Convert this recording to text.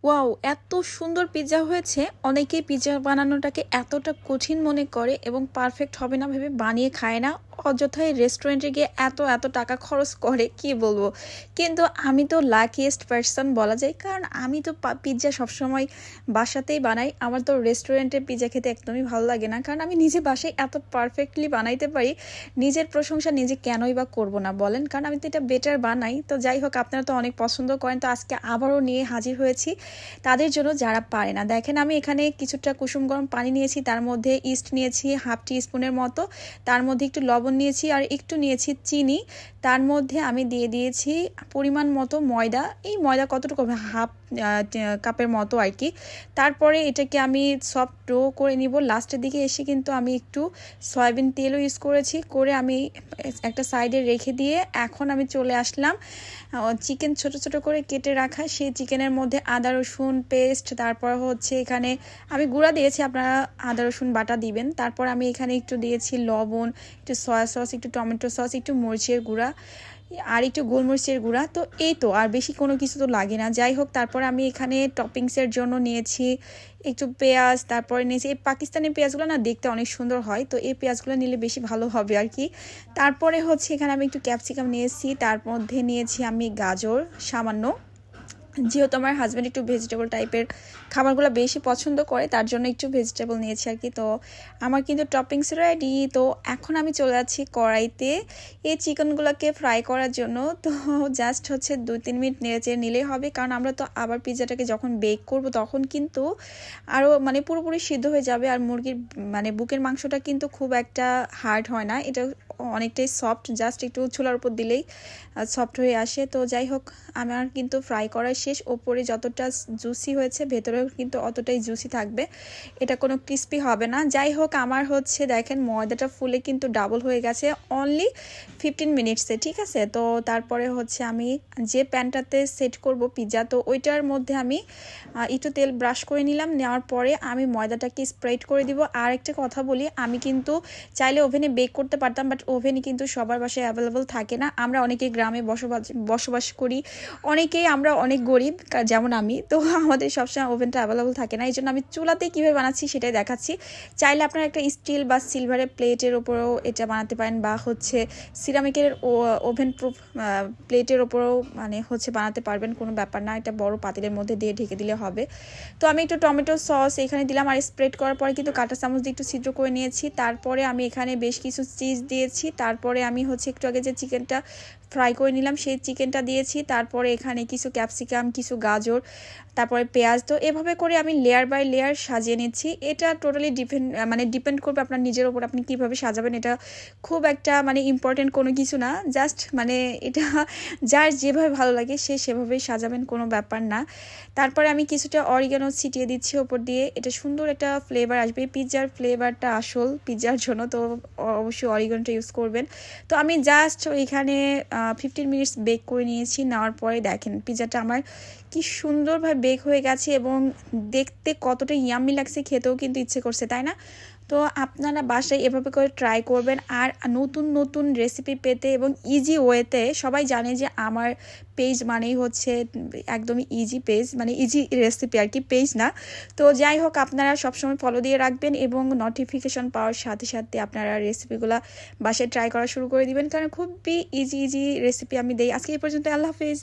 Wow! এত সুন্দর pizza হয়েছে। অনেকেই পিজ্জা বানানোটাকে এতটা কঠিন মনে করে এবং পারফেক্ট হবে না ভেবে বানিয়ে খায় না। অযথাই রেস্টুরেন্টে গিয়ে এত টাকা খরচ করে কি বলবো। কিন্তু আমি তো লাকিয়েস্ট পারসন বলা যায়। কারণ আমি তো পিজ্জা সবসময় বাসাতেই বানাই। আমার তো রেস্টুরেন্টে পিজ্জা খেতে একদমই ভালো লাগে না। কারণ আমি নিজে বাসায় এত পারফেক্টলি বানাইতে পারি। নিজের প্রশংসা নিজে কেনই বা করব না বলেন? কারণ আমি তো এটা বেটার বানাই। তো যাই হোক আপনারা তো অনেক পছন্দ করেন। তো আজকে আবারও নিয়ে হাজির হয়েছি তাদের জন্য যারা পারে না। দেখেন আমি এখানে কিছুটা কুসুম গরম পানি নিয়েছি, তার মধ্যে ইস্ট নিয়েছি হাফ টি স্পুনের মতো, তার মধ্যে একটু লবণ নিয়েছি আর একটু নিয়েছি চিনি। তার মধ্যে আমি দিয়ে দিয়েছি পরিমাণ মতো ময়দা। এই ময়দা কতটুকু হবে? হাফ কাপের মতো আর কি। তারপরে এটাকে আমি সফট ডো করে নিব। লাস্টের দিকে এসে কিন্তু আমি একটু সয়াবিন তেলও ইউজ করেছি, করে আমি একটা সাইডে রেখে দিয়ে এখন আমি চলে আসলাম চিকেন ছোট ছোট করে কেটে রাখা সেই চিকেনের মধ্যে আদা রসুন পেস্ট, তারপর হচ্ছে এখানে আমি গুঁড়া দিয়েছি, আপনারা আদা রসুন বাটা দিবেন। তারপর আমি এখানে একটু দিয়েছি লবণ, একটু সয়া সস, একটু টমেটো সস, একটু মরিচের গুঁড়া আর একটু গোলমরিচের গুঁড়া। তো এই তো, আর বেশি কোনো কিছু তো লাগে না। যাই হোক, তারপর আমি এখানে টপিংসের জন্য নিয়েছি একটু পেঁয়াজ, তারপরে নিয়েছি এই পাকিস্তানি পেঁয়াজগুলো না দেখতে অনেক সুন্দর হয়, তো এই পেঁয়াজগুলো নিলে বেশি ভালো হবে আর কি। তারপরে হচ্ছে এখানে আমি একটু ক্যাপসিকাম নিয়েছি, তার মধ্যে নিয়েছি আমি গাজর সামান্য। যেহেতু আমার হাজব্যান্ড একটু ভেজিটেবল টাইপের খাবারগুলো বেশি পছন্দ করে, তার জন্য একটু ভেজিটেবল নিয়েছি আর কি। তো আমার কিন্তু টপিংস রেডি। তো এখন আমি চলে যাচ্ছি কড়াইতে এই চিকেনগুলোকে ফ্রাই করার জন্য। তো জাস্ট হচ্ছে 2-3 মিনিট নেড়েচেড়ে নিলেই হবে, কারণ আমরা তো আবার পিৎজাটাকে যখন বেক করব তখন কিন্তু আরও মানে পুরোপুরি সিদ্ধ হয়ে যাবে। আর মুরগির মানে বুকের মাংসটা কিন্তু খুব একটা হার্ড হয় না, এটা অনেকটাই সফট, জাস্ট একটু চুলার উপর দিলেই সফট হয়ে আসে। তো যাই হোক, আমার কিন্তু ফ্রাই করা শেষ। ওপরে যতটা জুসি হয়েছে ভেতরেও কিন্তু অতটাই জুসি থাকবে, এটা কোনো ক্রিস্পি হবে না। যাই হোক, আমার হচ্ছে দেখেন ময়দাটা ফুলে কিন্তু ডাবল হয়ে গেছে অনলি 15 মিনিটসে, ঠিক আছে। তো তারপরে হচ্ছে আমি যে প্যানটাতে সেট করব পিৎজা, তো ওইটার মধ্যে আমি একটু তেল ব্রাশ করে নিলাম। নেওয়ার পরে আমি ময়দাটাকে স্প্রেড করে দিব। আর একটা কথা বলি, আমি কিন্তু চাইলে ওভেনে বেক করতে পারতাম, বাট ওভেনে কিন্তু সবার বাসায় অ্যাভেলেবল থাকে না। আমরা অনেকে গ্রামে বসবাস করি, অনেকেই আমরা অনেক গরিব যেমন আমি, তো আমাদের সবসময় ওভেনটা অ্যাভেলেবল থাকে না। এই জন্য আমি চুলাতে কীভাবে বানাচ্ছি সেটাই দেখাচ্ছি। চাইলে আপনারা একটা স্টিল বা সিলভারের প্লেটের ওপরেও এটা বানাতে পারেন, বা হচ্ছে সিরামিকের ওভেন প্রুফ প্লেটের ওপরেও মানে হচ্ছে বানাতে পারবেন, কোনো ব্যাপার না। এটা বড় পাতিলের মধ্যে দিয়ে ঢেকে দিলে হবে। তো আমি একটু টমেটো সস এখানে দিলাম, আর স্প্রেড করার পরে কিন্তু কাঁটা চামচ দিয়ে একটু ছিদ্র করে নিয়েছি। তারপরে আমি এখানে বেশ কিছু চিজ দিয়েছি। তারপরে আমি হচ্ছে একটু আগে যে চিকেনটা ফ্রাই করে নিলাম সেই চিকেনটা দিয়েছি। তারপরে এখানে কিছু ক্যাপসিকাম, কিছু গাজর, তারপরে পেঁয়াজ। তো এভাবে করে আমি লেয়ার বাই লেয়ার সাজিয়ে নিচ্ছি। এটা টোটালি ডিপেন্ড করবে আপনার নিজের ওপর, আপনি কীভাবে সাজাবেন। এটা খুব একটা মানে ইম্পর্টেন্ট কোনো কিছু না, জাস্ট মানে এটা যার যেভাবে ভালো লাগে সে সেভাবেই সাজাবেন, কোনো ব্যাপার না। তারপরে আমি কিছুটা অরিগানো ছিটিয়ে দিচ্ছি ওপর দিয়ে, এটা সুন্দর একটা ফ্লেভার আসবে। পিৎজার ফ্লেভারটা আসল পিৎজার জন্য, তো অবশ্যই অরিগানোটা ইউজ করবেন। তো আমি জাস্ট এখানে 15 মিনিটস বেক করে নিয়েছি। নেওয়ার পরে দেখেন পিৎজাটা আমার কি সুন্দরভাবে বেক হয়ে গেছে এবং দেখতে কতটা ইয়াম্মি লাগছে, খেতেও কিন্তু ইচ্ছে করছে, তাই না? তো আপনারা বাসায় এভাবে করে ট্রাই করবেন। আর নতুন নতুন রেসিপি পেতে এবং ইজি ওয়েতে, সবাই জানে যে আমার পেজ মানেই হচ্ছে একদমই ইজি পেজ, মানে ইজি রেসিপি আর কি, পেজ না। তো যাই হোক, আপনারা সবসময় ফলো দিয়ে রাখবেন এবং নোটিফিকেশন পাওয়ার সাথে সাথে আপনারা রেসিপিগুলো বাসায় ট্রাই করা শুরু করে দিবেন, কারণ খুবই ইজি রেসিপি আমি দেই। আজকে এই পর্যন্ত, আল্লাহ হাফিজ।